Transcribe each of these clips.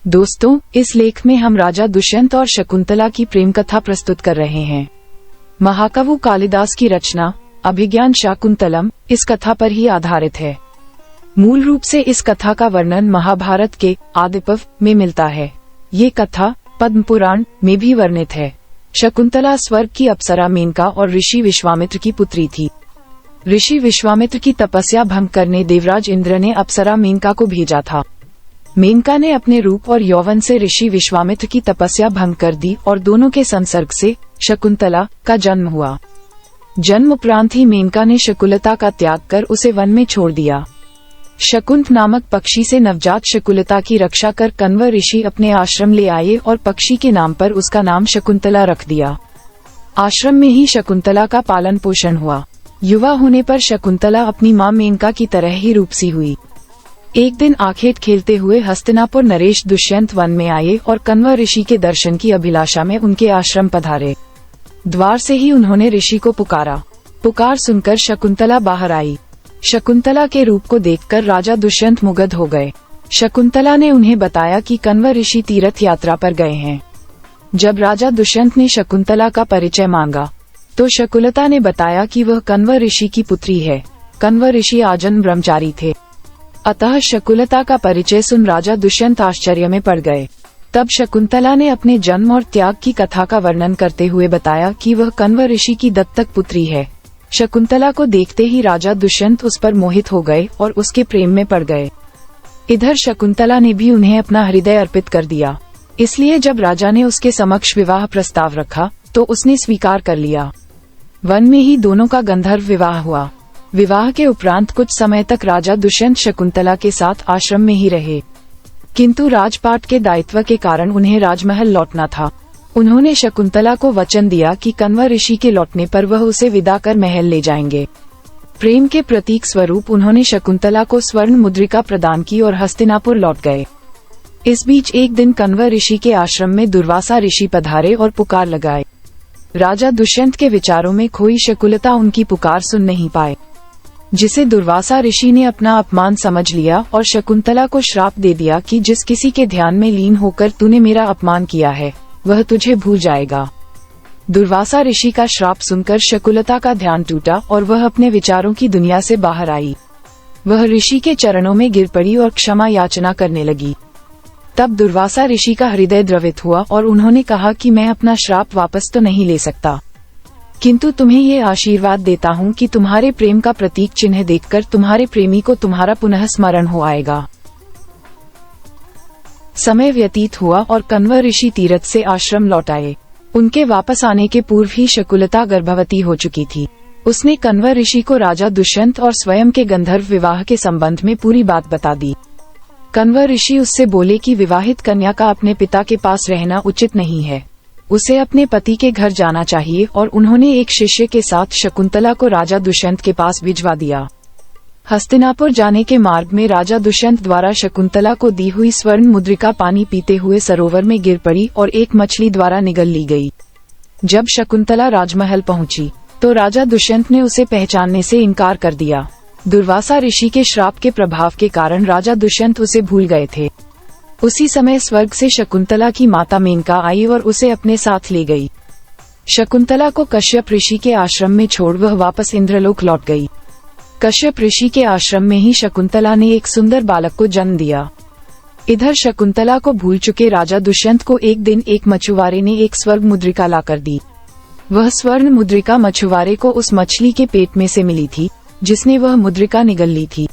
दोस्तों, इस लेख में हम राजा दुष्यंत और शकुंतला की प्रेम कथा प्रस्तुत कर रहे हैं। महाकवि कालिदास की रचना अभिज्ञान शाकुंतलम इस कथा पर ही आधारित है। मूल रूप से इस कथा का वर्णन महाभारत के आदिपर्व में मिलता है। ये कथा पद्म पुराण में भी वर्णित है। शकुंतला स्वर्ग की अप्सरा मेनका और ऋषि विश्वामित्र की पुत्री थी। ऋषि विश्वामित्र की तपस्या भंग करने देवराज इंद्र ने अप्सरा मेनका को भेजा था। मेनका ने अपने रूप और यौवन से ऋषि विश्वामित्र की तपस्या भंग कर दी और दोनों के संसर्ग से शकुंतला का जन्म हुआ। जन्म उपरांत ही मेनका ने शकुलता का त्याग कर उसे वन में छोड़ दिया। शकुंत नामक पक्षी से नवजात शकुलता की रक्षा कर कण्व ऋषि अपने आश्रम ले आए और पक्षी के नाम पर उसका नाम शकुंतला रख दिया। आश्रम में ही शकुंतला का पालन पोषण हुआ। युवा होने पर शकुंतला अपनी मां मेनका की तरह ही रूपसी हुई। एक दिन आखेट खेलते हुए हस्तिनापुर नरेश दुष्यंत वन में आए और कण्व ऋषि के दर्शन की अभिलाषा में उनके आश्रम पधारे। द्वार से ही उन्होंने ऋषि को पुकारा। पुकार सुनकर शकुंतला बाहर आई। शकुंतला के रूप को देखकर राजा दुष्यंत मुग्ध हो गए। शकुंतला ने उन्हें बताया कि कण्व ऋषि तीर्थ यात्रा पर गए हैं। जब राजा दुष्यंत ने शकुंतला का परिचय मांगा तो शकुलता ने बताया कि वह कण्व ऋषि की पुत्री है। कण्व ऋषि आजन्म ब्रह्मचारी थे। अतः शकुलता का परिचय सुन राजा दुष्यंत आश्चर्य में पड़ गए। तब शकुंतला ने अपने जन्म और त्याग की कथा का वर्णन करते हुए बताया कि वह कण्व ऋषि की दत्तक पुत्री है। शकुंतला को देखते ही राजा दुष्यंत उस पर मोहित हो गए और उसके प्रेम में पड़ गए। इधर शकुंतला ने भी उन्हें अपना हृदय अर्पित कर दिया। इसलिए जब राजा ने उसके समक्ष विवाह प्रस्ताव रखा तो उसने स्वीकार कर लिया। वन में ही दोनों का गंधर्व विवाह हुआ। विवाह के उपरांत कुछ समय तक राजा दुष्यंत शकुंतला के साथ आश्रम में ही रहे, किंतु राजपाट के दायित्व के कारण उन्हें राजमहल लौटना था। उन्होंने शकुंतला को वचन दिया कि कण्व ऋषि के लौटने पर वह उसे विदा कर महल ले जाएंगे। प्रेम के प्रतीक स्वरूप उन्होंने शकुंतला को स्वर्ण मुद्रिका प्रदान की और हस्तिनापुर लौट गए। इस बीच एक दिन कण्व ऋषि के आश्रम में दुर्वासा ऋषि पधारे और पुकार लगाए। राजा दुष्यंत के विचारों में खोई शकुलता उनकी पुकार सुन नहीं पाए, जिसे दुर्वासा ऋषि ने अपना अपमान समझ लिया और शकुंतला को श्राप दे दिया कि जिस किसी के ध्यान में लीन होकर तूने मेरा अपमान किया है वह तुझे भूल जाएगा। दुर्वासा ऋषि का श्राप सुनकर शकुलता का ध्यान टूटा और वह अपने विचारों की दुनिया से बाहर आई। वह ऋषि के चरणों में गिर पड़ी और क्षमा याचना करने लगी। तब दुर्वासा ऋषि का हृदय द्रवित हुआ और उन्होंने कहा कि मैं अपना श्राप वापस तो नहीं ले सकता, किंतु तुम्हें ये आशीर्वाद देता हूँ कि तुम्हारे प्रेम का प्रतीक चिन्ह देखकर तुम्हारे प्रेमी को तुम्हारा पुनः स्मरण हो आएगा। समय व्यतीत हुआ और कण्व ऋषि तीर्थ से आश्रम लौट आए। उनके वापस आने के पूर्व ही शकुलता गर्भवती हो चुकी थी। उसने कण्व ऋषि को राजा दुष्यंत और स्वयं के गंधर्व विवाह के संबंध में पूरी बात बता दी। कण्व ऋषि उससे बोले कि विवाहित कन्या का अपने पिता के पास रहना उचित नहीं है, उसे अपने पति के घर जाना चाहिए और उन्होंने एक शिष्य के साथ शकुंतला को राजा दुष्यंत के पास भिजवा दिया। हस्तिनापुर जाने के मार्ग में राजा दुष्यंत द्वारा शकुंतला को दी हुई स्वर्ण मुद्रिका पानी पीते हुए सरोवर में गिर पड़ी और एक मछली द्वारा निगल ली गई। जब शकुंतला राजमहल पहुंची तो राजा दुष्यंत ने उसे पहचानने से इनकार कर दिया। दुर्वासा ऋषि के श्राप के प्रभाव के कारण राजा दुष्यंत उसे भूल गए थे। उसी समय स्वर्ग से शकुंतला की माता मेनका आई और उसे अपने साथ ले गई। शकुंतला को कश्यप ऋषि के आश्रम में छोड़ वह वापस इंद्रलोक लौट गई। कश्यप ऋषि के आश्रम में ही शकुंतला ने एक सुंदर बालक को जन्म दिया। इधर शकुंतला को भूल चुके राजा दुष्यंत को एक दिन एक मछुआरे ने एक स्वर्ण मुद्रिका लाकर दी। वह स्वर्ण मुद्रिका मछुआरे को उस मछली के पेट में से मिली थी जिसने वह मुद्रिका निगल ली थी।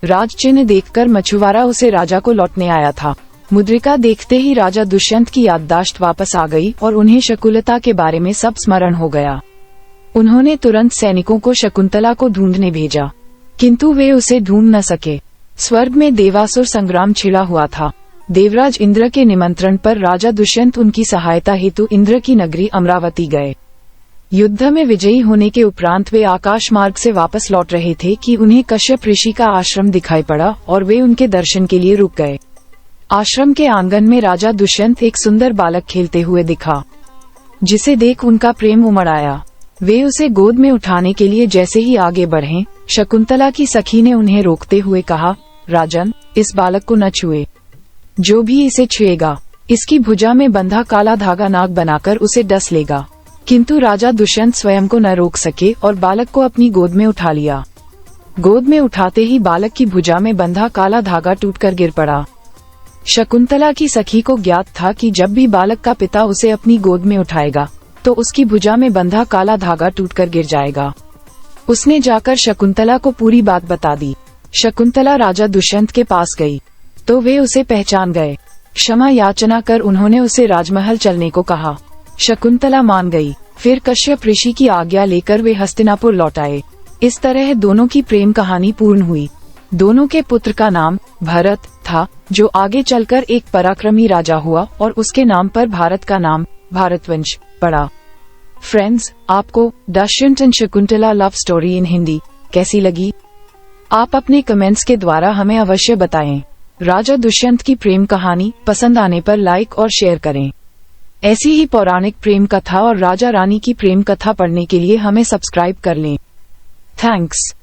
राज चिन्ह देखकर मछुआरा उसे राजा को लौटने आया था। मुद्रिका देखते ही राजा दुष्यंत की याददाश्त वापस आ गई और उन्हें शकुलता के बारे में सब स्मरण हो गया। उन्होंने तुरंत सैनिकों को शकुंतला को ढूंढने भेजा, किंतु वे उसे ढूंढ न सके। स्वर्ग में देवासुर संग्राम छिड़ा हुआ था। देवराज इंद्र के निमंत्रण पर राजा दुष्यंत उनकी सहायता हेतु इंद्र की नगरी अमरावती गए। युद्ध में विजयी होने के उपरांत वे आकाश मार्ग से वापस लौट रहे थे कि उन्हें कश्यप ऋषि का आश्रम दिखाई पड़ा और वे उनके दर्शन के लिए रुक गए। आश्रम के आंगन में राजा दुष्यंत एक सुंदर बालक खेलते हुए दिखा, जिसे देख उनका प्रेम उमड़ आया। वे उसे गोद में उठाने के लिए जैसे ही आगे बढ़े, शकुंतला की सखी ने उन्हें रोकते हुए कहा, राजन, इस बालक को न छुए। जो भी इसे छुएगा इसकी भुजा में बंधा काला धागा नाग बनाकर उसे डस लेगा। किंतु राजा दुष्यंत स्वयं को न रोक सके और बालक को अपनी गोद में उठा लिया। गोद में उठाते ही बालक की भुजा में बंधा काला धागा टूटकर गिर पड़ा। शकुंतला की सखी को ज्ञात था कि जब भी बालक का पिता उसे अपनी गोद में उठाएगा तो उसकी भुजा में बंधा काला धागा टूटकर गिर जाएगा। उसने जाकर शकुंतला को पूरी बात बता दी। शकुंतला राजा दुष्यंत के पास गई तो वे उसे पहचान गए। क्षमा याचना कर उन्होंने उसे राजमहल चलने को कहा। शकुंतला मान गई। फिर कश्यप ऋषि की आज्ञा लेकर वे हस्तिनापुर लौट आए। इस तरह दोनों की प्रेम कहानी पूर्ण हुई। दोनों के पुत्र का नाम भरत था, जो आगे चलकर एक पराक्रमी राजा हुआ और उसके नाम पर भारत का नाम भारतवंश पड़ा। फ्रेंड्स, आपको Dushyant and Shakuntala love story in Hindi कैसी लगी? आप अपने कमेंट्स के द्वारा हमें अवश्य बताएं। राजा दुष्यंत की प्रेम कहानी पसंद आने पर लाइक और शेयर करें। ऐसी ही पौराणिक प्रेम कथा और राजा रानी की प्रेम कथा पढ़ने के लिए हमें सब्सक्राइब कर लें। थैंक्स।